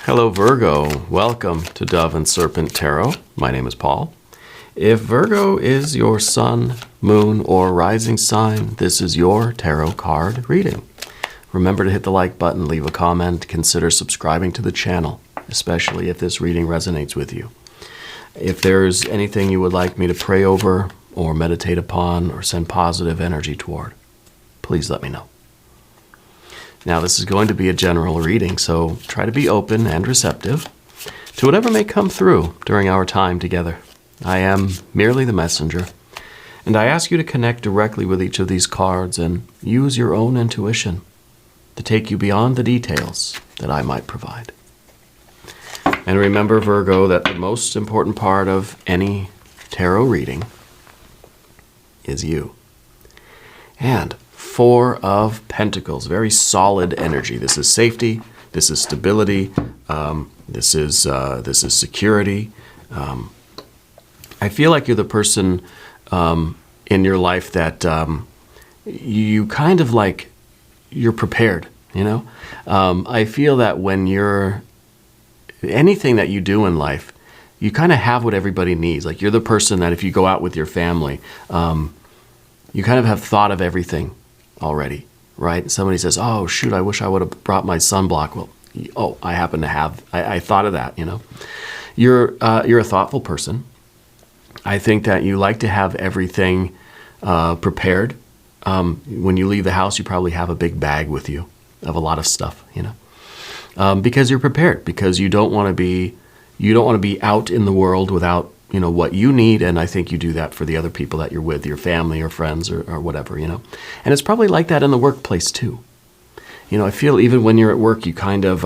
Hello Virgo, welcome to Dove and Serpent Tarot. My name is Paul. If Virgo is your sun, moon, or rising sign, this is your tarot card reading. Remember to hit the like button, leave a comment, consider subscribing to the channel, especially if this reading resonates with you. If there's anything you would like me to pray over or meditate upon or send positive energy toward, please let me know. Now, this is going to be a general reading, so try to be open and receptive to whatever may come through during our time together. I am merely the messenger, and I ask you to connect directly with each of these cards and use your own intuition to take you beyond the details that I might provide. And remember, Virgo, that the most important part of any tarot reading is you. And Four of Pentacles, very solid energy. This is safety. This is stability. This is security. I feel like you're the person in your life that you kind of like you're prepared. You know, I feel that when you're anything that you do in life, you kind of have what everybody needs. Like you're the person that if you go out with your family, you kind of have thought of everything already, right? Somebody says, oh, shoot, I wish I would have brought my sunblock. Well, oh, I happen to have, I thought of that, you know. You're a thoughtful person. I think that you like to have everything prepared. When you leave the house, you probably have a big bag with you of a lot of stuff, you know, because you're prepared, because you don't want to be out in the world without you know what you need, and I think you do that for the other people that you're with, your family or friends or whatever, you know. And it's probably like that in the workplace too. You know, I feel even when you're at work, you kind of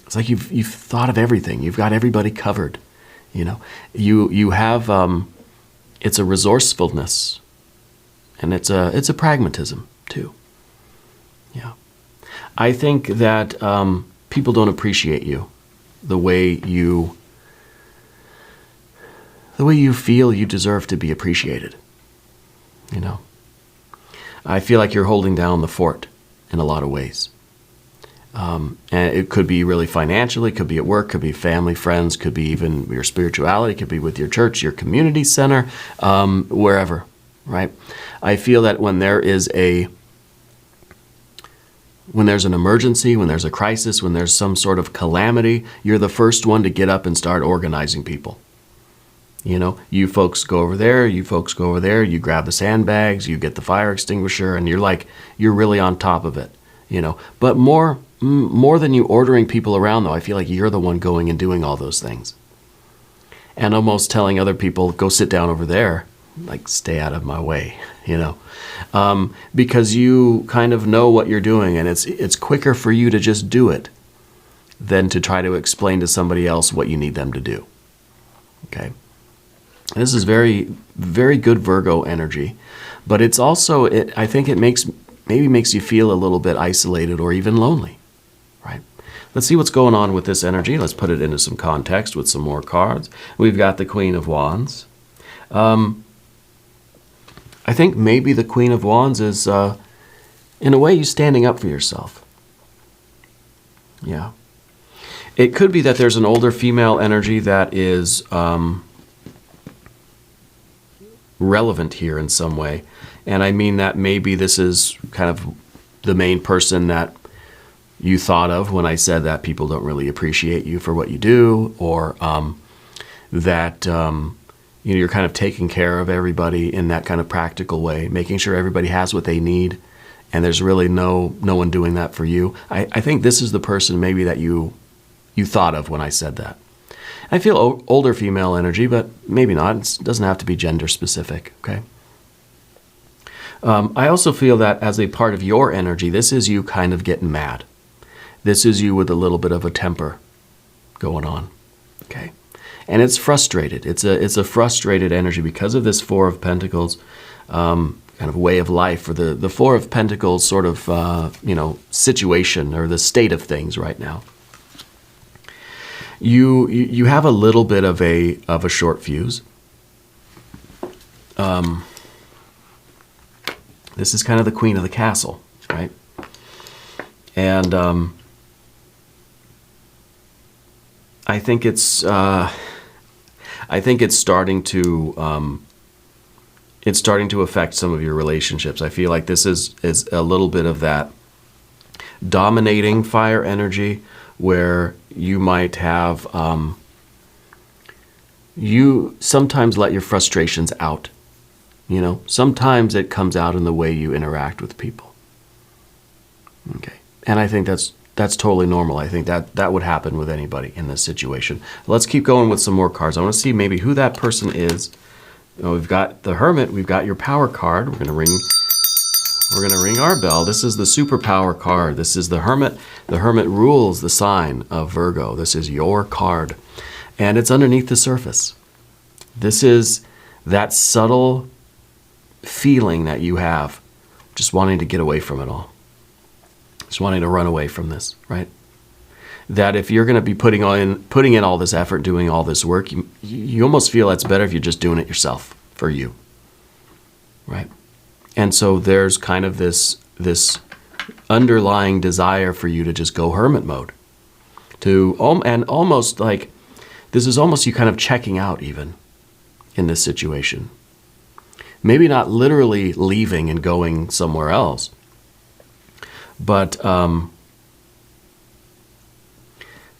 it's like you've thought of everything. You've got everybody covered. You know, you have it's a resourcefulness, and it's a pragmatism too. Yeah, I think that people don't appreciate you the way you feel you deserve to be appreciated. You know, I feel like you're holding down the fort in a lot of ways. And it could be really financially, could be at work, could be family, friends, could be even your spirituality, could be with your church, your community center, wherever, right? I feel that when there's an emergency, when there's a crisis, when there's some sort of calamity, you're the first one to get up and start organizing people. You know, you folks go over there, you folks go over there, you grab the sandbags, you get the fire extinguisher, and you're really on top of it, you know. But more than you ordering people around, though, I feel like you're the one going and doing all those things. And almost telling other people, go sit down over there, like stay out of my way, you know. Because you kind of know what you're doing, and it's quicker for you to just do it than to try to explain to somebody else what you need them to do, okay? This is very, very good Virgo energy, but it's also, I think it maybe makes you feel a little bit isolated or even lonely, right? Let's see what's going on with this energy. Let's put it into some context with some more cards. We've got the Queen of Wands. I think maybe the Queen of Wands is, in a way, you standing up for yourself. Yeah. It could be that there's an older female energy that is relevant here in some way. And I mean that maybe this is kind of the main person that you thought of when I said that people don't really appreciate you for what you do, or that you know, you're kind of taking care of everybody in that kind of practical way, making sure everybody has what they need, and there's really no one doing that for you. I think this is the person maybe that you thought of when I said that. I feel older female energy, but maybe not. It doesn't have to be gender specific, okay? I also feel that as a part of your energy, this is you kind of getting mad. This is you with a little bit of a temper going on, okay? And it's frustrated. It's a frustrated energy because of this Four of Pentacles kind of way of life, or the Four of Pentacles sort of, you know, situation or the state of things right now. You have a little bit of a short fuse. This is kind of the queen of the castle, right? And I think it's starting to affect some of your relationships. I feel like this is a little bit of that dominating fire energy, where you might have you sometimes let your frustrations out. Sometimes it comes out in the way you interact with people. Okay, and I think that's totally normal. I think that would happen with anybody in this situation. Let's keep going with some more cards. I want to see maybe who that person is. We've got the Hermit. We've got your power card. We're gonna ring our bell. This is the superpower card. This is the Hermit. The Hermit rules the sign of Virgo. This is your card, and it's underneath the surface. This is that subtle feeling that you have, just wanting to get away from it all. Just wanting to run away from this, right? That if you're going to be putting in all this effort, doing all this work, you almost feel it's better if you're just doing it yourself, for you, right? And so there's kind of this underlying desire for you to just go hermit mode, and almost like this is almost you kind of checking out even in this situation. Maybe not literally leaving and going somewhere else, but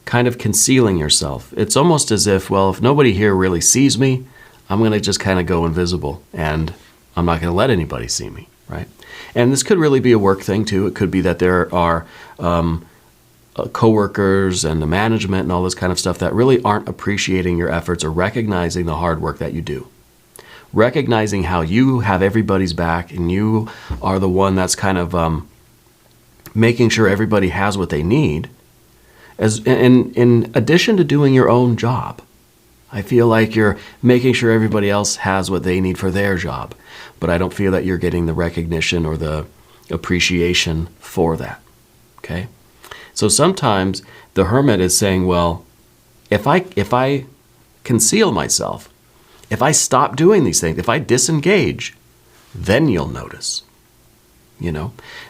kind of concealing yourself. It's almost as if, well, if nobody here really sees me, I'm going to just kind of go invisible, and I'm not going to let anybody see me, right? And this could really be a work thing too. It could be that there are coworkers and the management and all this kind of stuff that really aren't appreciating your efforts or recognizing the hard work that you do. Recognizing how you have everybody's back and you are the one that's kind of making sure everybody has what they need, in addition to doing your own job. I feel like you're making sure everybody else has what they need for their job, but I don't feel that you're getting the recognition or the appreciation for that, okay? So sometimes the Hermit is saying, well, if I conceal myself, if I stop doing these things, if I disengage, then you'll notice.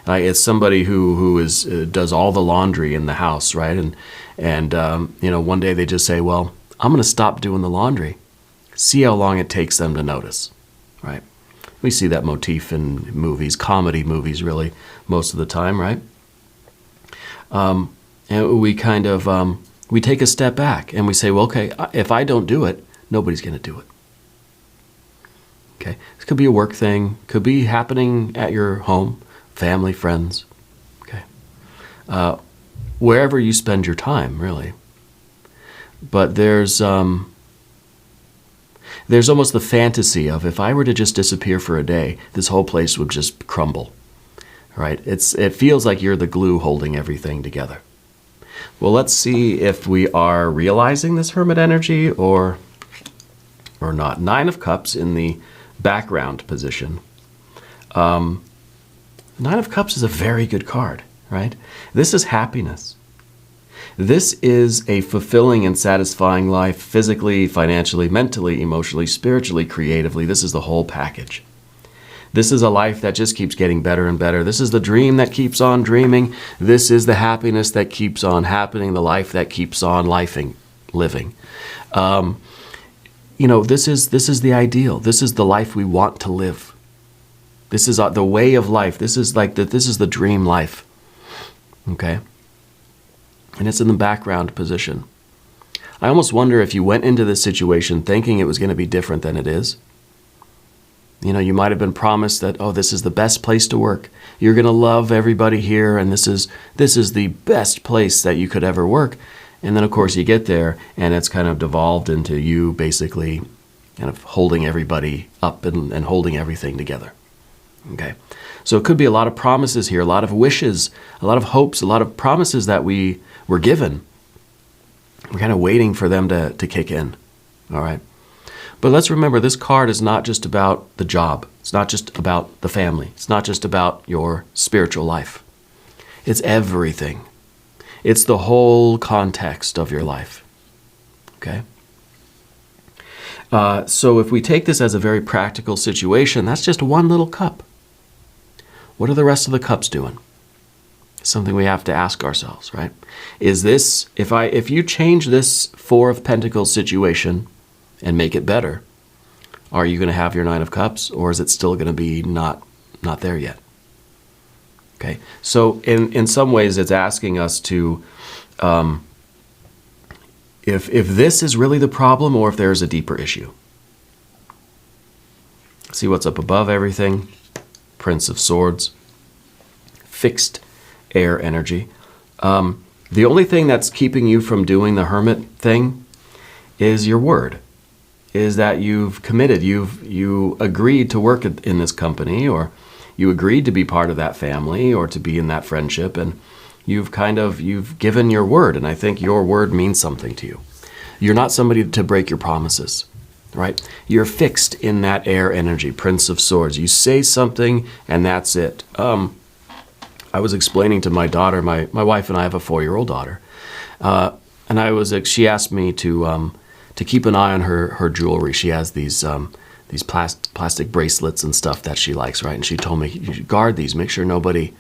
It's somebody who does all the laundry in the house, right? And one day they just say, well, I'm going to stop doing the laundry. See how long it takes them to notice, right? We see that motif in movies, comedy movies, really, most of the time, right? And we kind of we take a step back and we say, well, okay, if I don't do it, nobody's going to do it. Okay, this could be a work thing, could be happening at your home, family, friends, okay, wherever you spend your time, really. But there's almost the fantasy of, if I were to just disappear for a day, this whole place would just crumble, right? It feels like you're the glue holding everything together. Well, let's see if we are realizing this Hermit energy or not. Nine of Cups in the background position. Nine of Cups is a very good card, right? This is happiness. This is a fulfilling and satisfying life, physically, financially, mentally, emotionally, spiritually, creatively. This is the whole package. This is a life that just keeps getting better and better. This is the dream that keeps on dreaming. This is the happiness that keeps on happening, the life that keeps on living. This is the ideal. This is the life we want to live. This is the way of life. This is the dream life. Okay? And it's in the background position. I almost wonder if you went into this situation thinking it was going to be different than it is. You might have been promised that, oh, this is the best place to work. You're going to love everybody here, and this is the best place that you could ever work. And then, of course, you get there, and it's kind of devolved into you basically kind of holding everybody up and holding everything together. Okay? So it could be a lot of promises here, a lot of wishes, a lot of hopes, a lot of promises that we were given. We're kind of waiting for them to kick in. All right? But let's remember, this card is not just about the job. It's not just about the family. It's not just about your spiritual life. It's everything. It's the whole context of your life. Okay? So if we take this as a very practical situation, that's just one little cup. What are the rest of the cups doing? Something we have to ask ourselves, right? Is this, if you change this Four of Pentacles situation and make it better, are you going to have your Nine of Cups, or is it still going to be not there yet? Okay, so in some ways it's asking us to, if this is really the problem, or if there's a deeper issue. See what's up above everything. Prince of Swords. Fixed air energy. The only thing that's keeping you from doing the hermit thing is your word. Is that you've committed, you agreed to work in this company, or you agreed to be part of that family, or to be in that friendship, and you've given your word, and I think your word means something to you. You're not somebody to break your promises, right? You're fixed in that air energy, Prince of Swords. You say something, and that's it. I was explaining to my daughter, my wife and I have a 4-year-old daughter, and she asked me to keep an eye on her jewelry. She has these plastic bracelets and stuff that she likes, right? And she told me, you should guard these, make sure nobody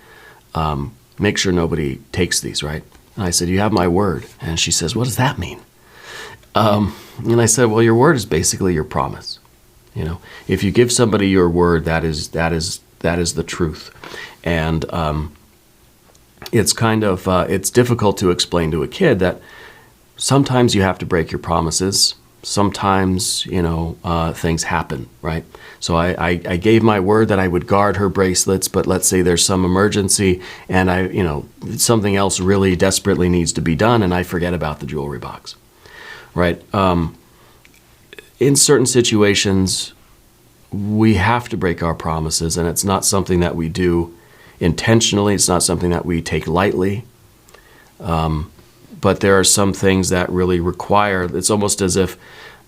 takes these, right? And I said, you have my word. And she says, what does that mean? And I said, well, your word is basically your promise. You know, if you give somebody your word, that is the truth. And it's kind of it's difficult to explain to a kid that sometimes you have to break your promises. Sometimes, things happen, right? So I gave my word that I would guard her bracelets, but let's say there's some emergency and something else really desperately needs to be done, and I forget about the jewelry box, right? In certain situations, we have to break our promises, and it's not something that we do intentionally. It's not something that we take lightly. But there are some things that really require, it's almost as if,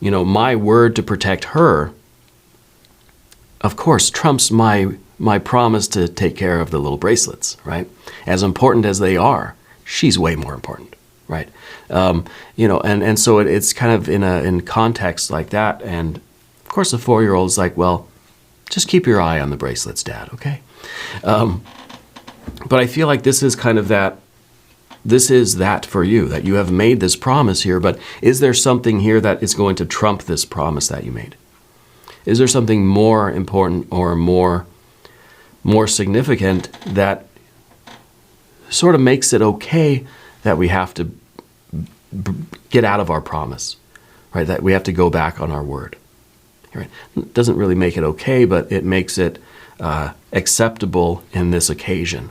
my word to protect her, of course, trumps my promise to take care of the little bracelets, right? As important as they are, she's way more important, right? And so it's kind of in context like that. And of course, the 4-year-old is like, well, just keep your eye on the bracelets, Dad, okay? But I feel like this is kind of that. This is that for you, that you have made this promise here, but is there something here that is going to trump this promise that you made? Is there something more important or more significant that sort of makes it okay that we have to get out of our promise, right? That we have to go back on our word. Right? It doesn't really make it okay, but it makes it acceptable in this occasion.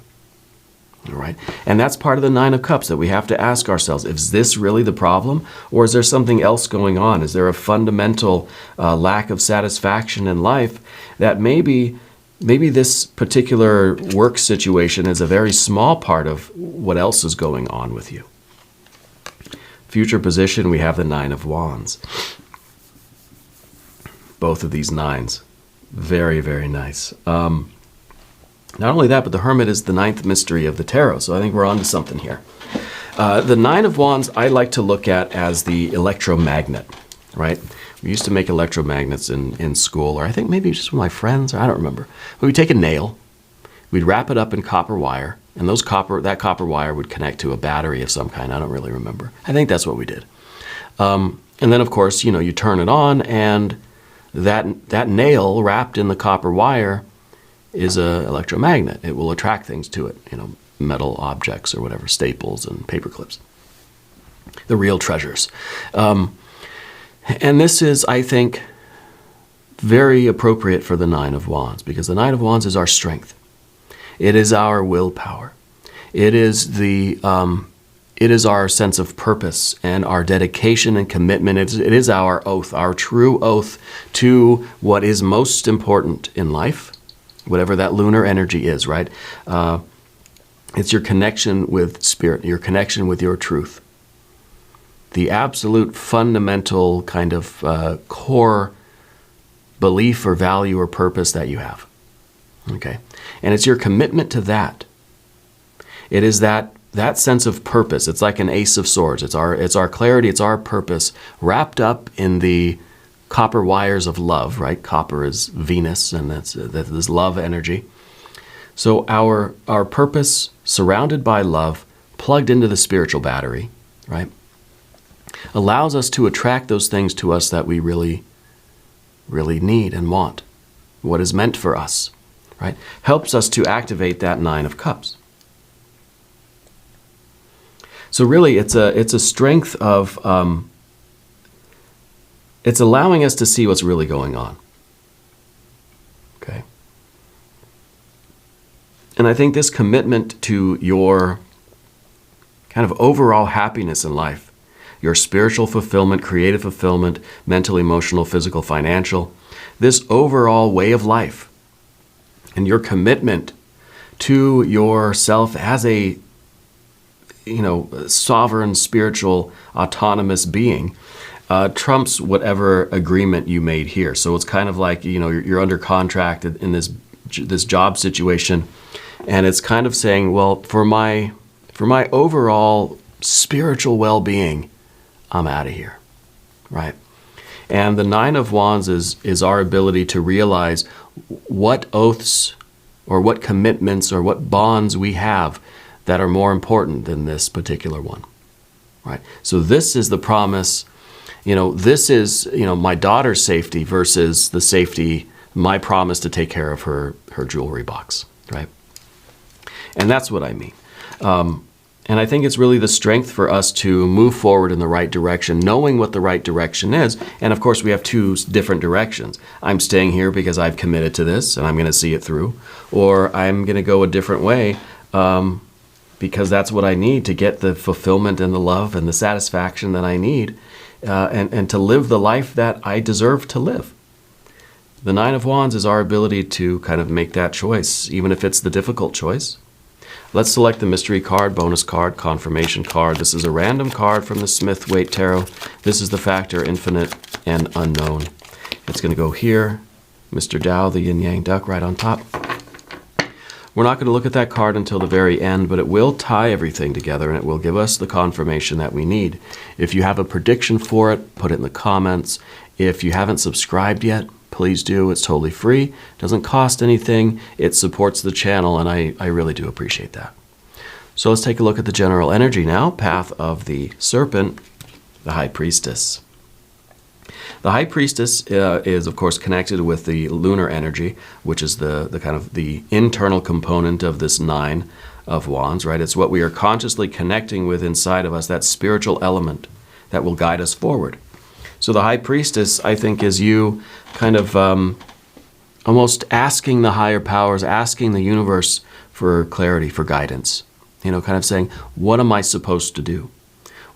All right? And that's part of the Nine of Cups that we have to ask ourselves, is this really the problem? Or is there something else going on? Is there a fundamental lack of satisfaction in life that maybe this particular work situation is a very small part of what else is going on with you? Future position, we have the Nine of Wands. Both of these nines. Very, very nice. Not only that, but the Hermit is the 9th mystery of the tarot, so I think we're on to something here. The Nine of Wands I like to look at as the electromagnet, right? We used to make electromagnets in school, or I think maybe just with my friends, or I don't remember. But we'd take a nail, we'd wrap it up in copper wire, and that copper wire would connect to a battery of some kind. I don't really remember. I think that's what we did. And then, of course, you turn it on, and that nail wrapped in the copper wire is an electromagnet. It will attract things to it, metal objects or whatever, staples and paper clips. The real treasures. And this is, I think, very appropriate for the Nine of Wands, because the Nine of Wands is our strength. It is our willpower. It is our sense of purpose and our dedication and commitment. It is our oath, our true oath to what is most important in life, whatever that lunar energy is, right? It's your connection with spirit, your connection with your truth. The absolute fundamental kind of core belief or value or purpose that you have. Okay? And it's your commitment to that. It is that sense of purpose. It's like an Ace of Swords. It's our clarity, it's our purpose wrapped up in the copper wires of love, right? Copper is Venus, and that's this love energy. So our purpose, surrounded by love, plugged into the spiritual battery, right, allows us to attract those things to us that we really, really need and want, what is meant for us, right? Helps us to activate that Nine of Cups. So really, it's a strength of, it's allowing us to see what's really going on, okay? And I think this commitment to your kind of overall happiness in life, your spiritual fulfillment, creative fulfillment, mental, emotional, physical, financial, this overall way of life, and your commitment to yourself as a, sovereign, spiritual, autonomous being, trumps whatever agreement you made here. So it's kind of like, you're under contract in this job situation, and it's kind of saying, well, for my overall spiritual well-being, I'm out of here, right? And the Nine of Wands is our ability to realize what oaths or what commitments or what bonds we have that are more important than this particular one, right? So this is the promise, this is, my daughter's safety versus the safety, my promise to take care of her jewelry box, right? And that's what I mean. And I think it's really the strength for us to move forward in the right direction, knowing what the right direction is. And of course, we have two different directions. I'm staying here because I've committed to this and I'm going to see it through. Or I'm going to go a different way because that's what I need to get the fulfillment and the love and the satisfaction that I need and to live the life that I deserve to live. The Nine of Wands is our ability to kind of make that choice, even if it's the difficult choice. Let's select the mystery card, bonus card, confirmation card. This is a random card from the Smith-Waite Tarot. This is the factor, infinite and unknown. It's going to go here. Mr. Tao, the yin-yang duck, right on top. We're not going to look at that card until the very end, but it will tie everything together and it will give us the confirmation that we need. If you have a prediction for it, put it in the comments. If you haven't subscribed yet, please do. It's totally free. Doesn't cost anything. It supports the channel, and I really do appreciate that. So let's take a look at the general energy now. Path of the Serpent, the High Priestess. The High Priestess is, of course, connected with the lunar energy, which is the kind of the internal component of this Nine of Wands, right? It's what we are consciously connecting with inside of us, that spiritual element that will guide us forward. So the High Priestess, I think, is you kind of almost asking the higher powers, asking the universe for clarity, for guidance. Kind of saying, what am I supposed to do?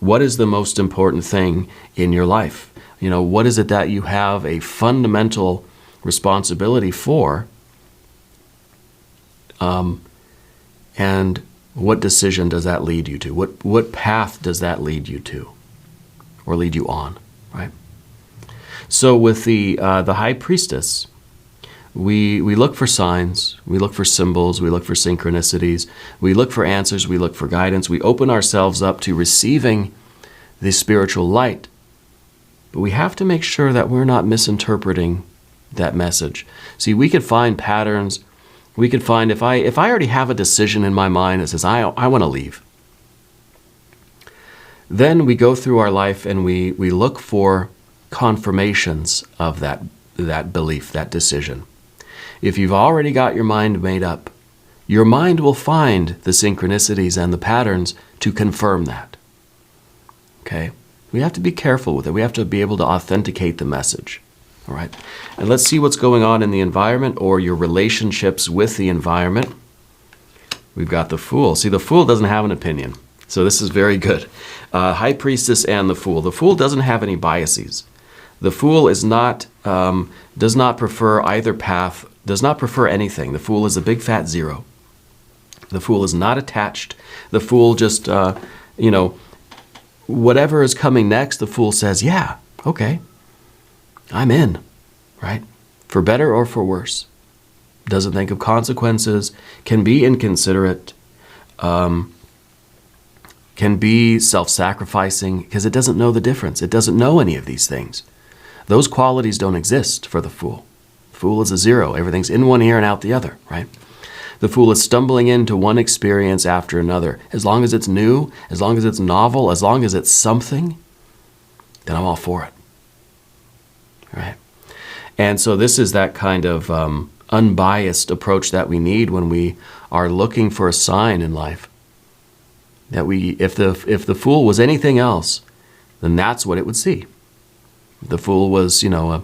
What is the most important thing in your life? What is it that you have a fundamental responsibility for? And what decision does that lead you to? What path does that lead you to or lead you on? Right. So with the High Priestess, we look for signs, we look for symbols, we look for synchronicities, we look for answers, we look for guidance. We open ourselves up to receiving the spiritual light. But we have to make sure that we're not misinterpreting that message. See, we could find patterns. We could find if I already have a decision in my mind that says I want to leave. Then we go through our life and we look for confirmations of that belief, that decision. If you've already got your mind made up, your mind will find the synchronicities and the patterns to confirm that. Okay? We have to be careful with it. We have to be able to authenticate the message. All right? And let's see what's going on in the environment or your relationships with the environment. We've got the Fool. See, the Fool doesn't have an opinion. So this is very good. High Priestess and the Fool. The Fool doesn't have any biases. The Fool is not, does not prefer either path, does not prefer anything. The Fool is a big fat zero. The Fool is not attached. The Fool just, whatever is coming next, the Fool says, yeah, okay, I'm in, right? For better or for worse. Doesn't think of consequences, can be inconsiderate, can be self-sacrificing because it doesn't know the difference. It doesn't know any of these things. Those qualities don't exist for the Fool. Fool is a zero. Everything's in one ear and out the other, right? The fool is stumbling into one experience after another. As long as it's new, as long as it's novel, as long as it's something, then I'm all for it. Right? And so this is that kind of unbiased approach that we need when we are looking for a sign in life. That if the fool was anything else, then that's what it would see. If the fool was, a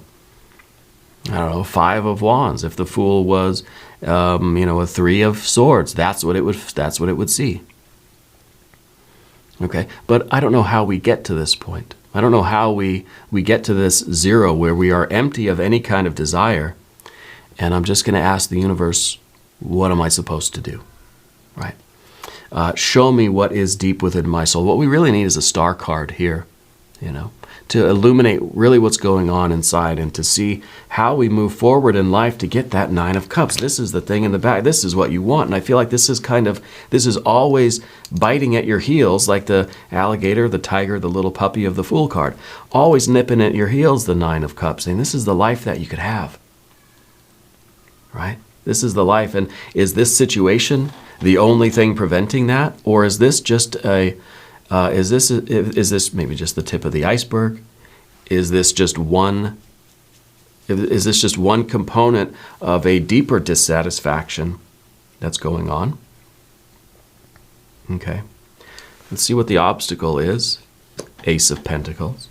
5 of wands. If the fool was, a 3 of swords, that's what it would see. Okay, but I don't know how we get to this point. I don't know how we get to this 0 where we are empty of any kind of desire. And I'm just going to ask the universe, what am I supposed to do? Right? Show me what is deep within my soul. What we really need is a star card here, to illuminate really what's going on inside and to see how we move forward in life to get that 9 of Cups. This is the thing in the back. This is what you want. And I feel like this is always biting at your heels, like the alligator, the tiger, the little puppy of the Fool card. Always nipping at your heels, the 9 of Cups, saying this is the life that you could have. Right? This is the life. And is this situation the only thing preventing that? Or is this just is this maybe just the tip of the iceberg? Is this just one component of a deeper dissatisfaction that's going on? Okay. Let's see what the obstacle is. Ace of Pentacles.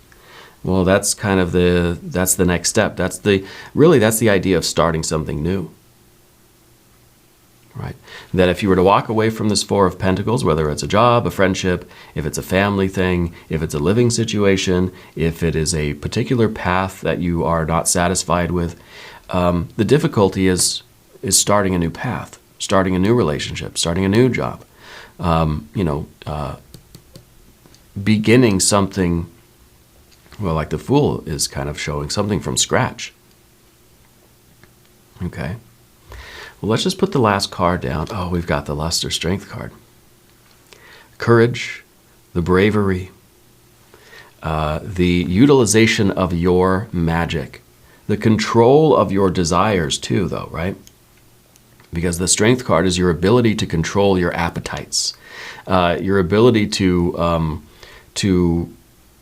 Well, that's kind of that's the next step. That's the idea of starting something new. Right? That if you were to walk away from this 4 of Pentacles, whether it's a job, a friendship, if it's a family thing, if it's a living situation, if it is a particular path that you are not satisfied with, the difficulty is starting a new path, starting a new relationship, starting a new job, beginning something, well, like the Fool is kind of showing something from scratch. Okay. Well, let's just put the last card down. Oh, we've got the Lust or Strength card. Courage, the bravery, the utilization of your magic, the control of your desires too, though, right? Because the Strength card is your ability to control your appetites, your ability to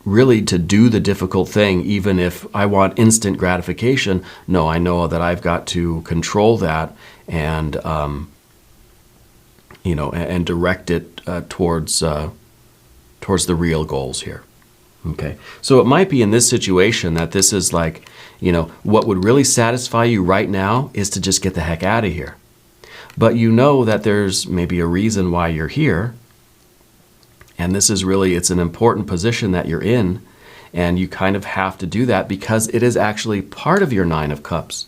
really to do the difficult thing, even if I want instant gratification. No, I know that I've got to control that and and direct it towards the real goals here. Okay, so it might be in this situation that this is like, what would really satisfy you right now is to just get the heck out of here. But you know that there's maybe a reason why you're here. And this is really, it's an important position that you're in, and you kind of have to do that because it is actually part of your 9 of Cups.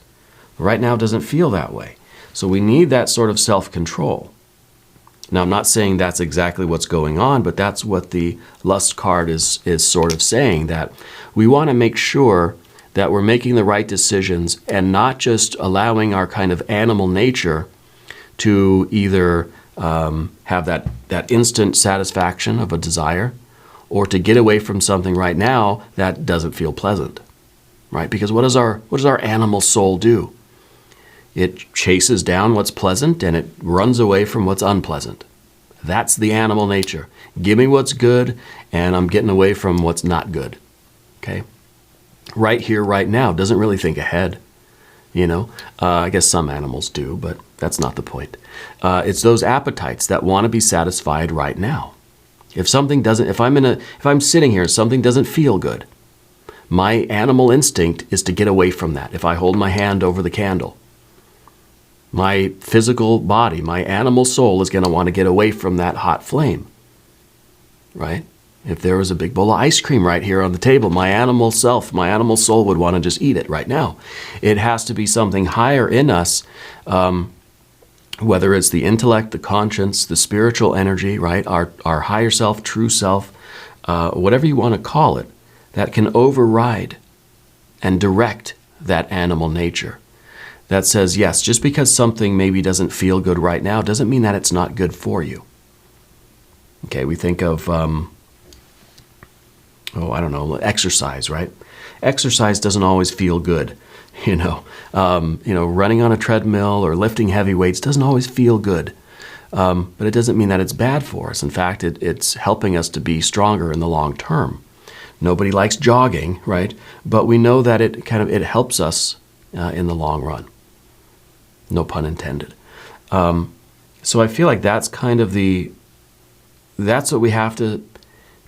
Right now it doesn't feel that way. So we need that sort of self-control. Now, I'm not saying that's exactly what's going on, but that's what the Lust card is sort of saying, that we want to make sure that we're making the right decisions and not just allowing our kind of animal nature to either have that instant satisfaction of a desire, or to get away from something right now that doesn't feel pleasant, right? Because what does our animal soul do? It chases down what's pleasant and it runs away from what's unpleasant. That's the animal nature. Give me what's good and I'm getting away from what's not good. Okay? Right here, right now, doesn't really think ahead. I guess some animals do, but that's not the point. It's those appetites that want to be satisfied right now. If I'm sitting here, something doesn't feel good. My animal instinct is to get away from that. If I hold my hand over the candle, my physical body, my animal soul is going to want to get away from that hot flame, right? If there was a big bowl of ice cream right here on the table, my animal soul would want to just eat it right now. It has to be something higher in us, whether it's the intellect, the conscience, the spiritual energy, right? Our higher self, true self, whatever you want to call it, that can override and direct that animal nature. That says, yes, just because something maybe doesn't feel good right now doesn't mean that it's not good for you. Okay, we think of I don't know, exercise, right? Exercise doesn't always feel good. Running on a treadmill or lifting heavy weights doesn't always feel good. But it doesn't mean that it's bad for us. In fact, it's helping us to be stronger in the long term. Nobody likes jogging, right? But we know that it helps us in the long run. No pun intended. So I feel like that's that's what we have to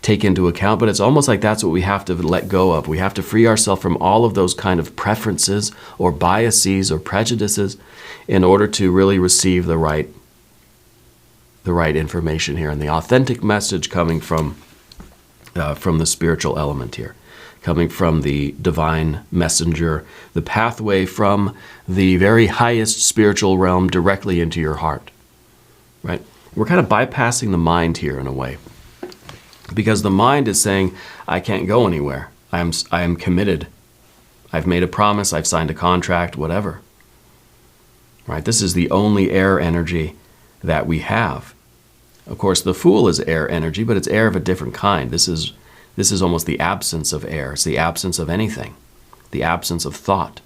take into account, but it's almost like that's what we have to let go of. We have to free ourselves from all of those kind of preferences or biases or prejudices in order to really receive the right information here and the authentic message coming from the spiritual element here, coming from the divine messenger, the pathway from the very highest spiritual realm directly into your heart, right? We're kind of bypassing the mind here in a way, because the mind is saying, I can't go anywhere. I am committed. I've made a promise. I've signed a contract, whatever. Right? This is the only air energy that we have. Of course, the Fool is air energy, but it's air of a different kind. This is almost the absence of air. It's the absence of anything, the absence of thought.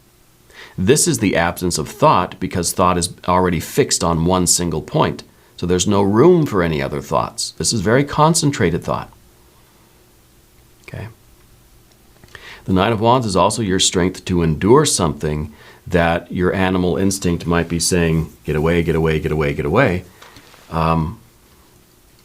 This is the absence of thought because thought is already fixed on one single point. So there's no room for any other thoughts. This is very concentrated thought. Okay. The Nine of Wands is also your strength to endure something that your animal instinct might be saying, get away, get away, get away, get away.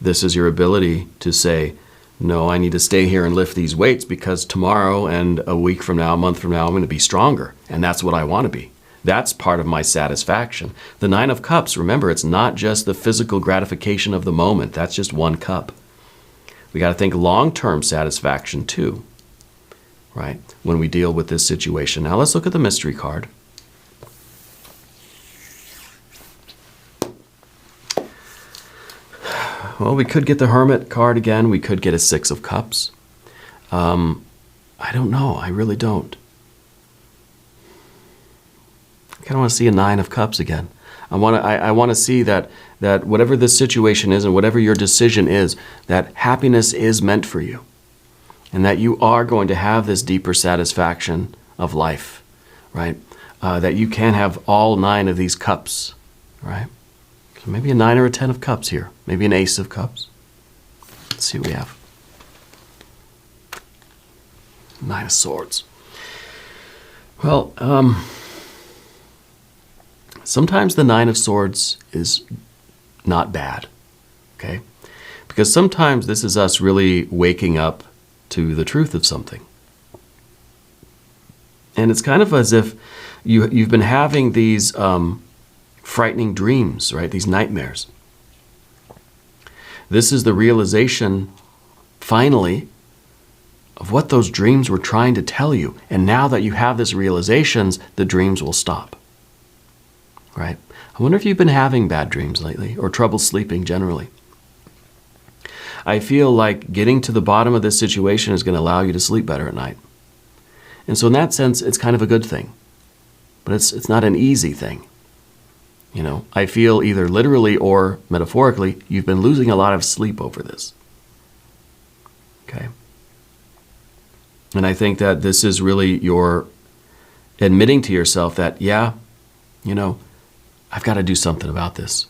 This is your ability to say, no, I need to stay here and lift these weights because tomorrow and a week from now, a month from now, I'm going to be stronger. And that's what I want to be. That's part of my satisfaction. The Nine of Cups, remember, it's not just the physical gratification of the moment. That's just one cup. We got to think long-term satisfaction too, right, when we deal with this situation. Now let's look at the mystery card. Well, we could get the Hermit card again. We could get a Six of Cups. I don't know. I really don't. I kind of want to see a Nine of Cups again. I want to see that whatever this situation is and whatever your decision is, that happiness is meant for you. And that you are going to have this deeper satisfaction of life, right? That you can have all 9 of these cups, right? So maybe a 9 or a 10 of cups here. Maybe an Ace of Cups. Let's see what we have. 9 of Swords. Well, sometimes the 9 of Swords is not bad, okay? Because sometimes this is us really waking up to the truth of something. And it's kind of as if you've been having these frightening dreams, right? These nightmares. This is the realization, finally, of what those dreams were trying to tell you. And now that you have this realizations, the dreams will stop. Right? I wonder if you've been having bad dreams lately or trouble sleeping generally. I feel like getting to the bottom of this situation is going to allow you to sleep better at night. And so in that sense, it's kind of a good thing. But it's not an easy thing. You know, I feel either literally or metaphorically, you've been losing a lot of sleep over this. Okay? And I think that this is really your admitting to yourself that, yeah, you know, I've got to do something about this.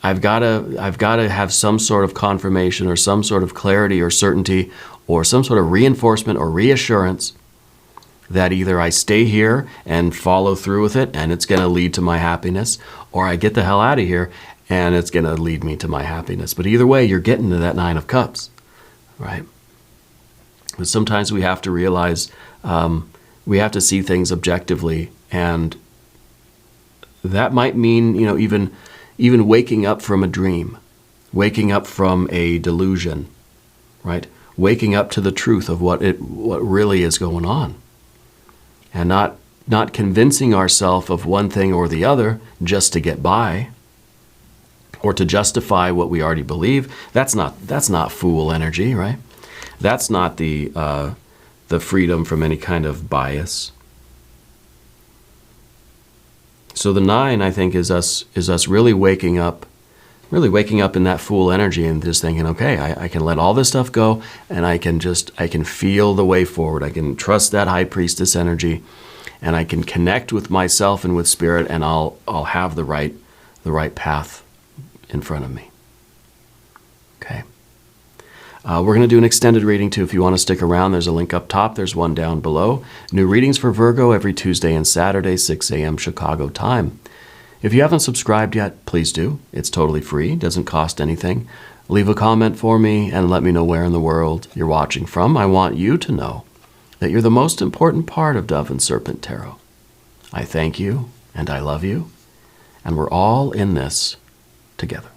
I've got to have some sort of confirmation or some sort of clarity or certainty or some sort of reinforcement or reassurance that either I stay here and follow through with it and it's going to lead to my happiness, or I get the hell out of here and it's going to lead me to my happiness. But either way, you're getting to that 9 of Cups, right? But sometimes we have to realize we have to see things objectively, and that might mean, you know, even waking up from a dream, waking up from a delusion, right? Waking up to the truth of what really is going on, and not convincing ourselves of one thing or the other just to get by, or to justify what we already believe. That's not fool energy, right? That's not the freedom from any kind of bias. So the 9, I think, is us really waking up really waking up in that Fool energy and just thinking, okay, I can let all this stuff go, and I can feel the way forward. I can trust that High Priestess energy, and I can connect with myself and with Spirit, and I'll have the right path in front of me. Okay. We're going to do an extended reading too. If you want to stick around, there's a link up top. There's one down below. New readings for Virgo every Tuesday and Saturday, 6 a.m. Chicago time. If you haven't subscribed yet, please do. It's totally free, doesn't cost anything. Leave a comment for me and let me know where in the world you're watching from. I want you to know that you're the most important part of Dove and Serpent Tarot. I thank you and I love you, and we're all in this together.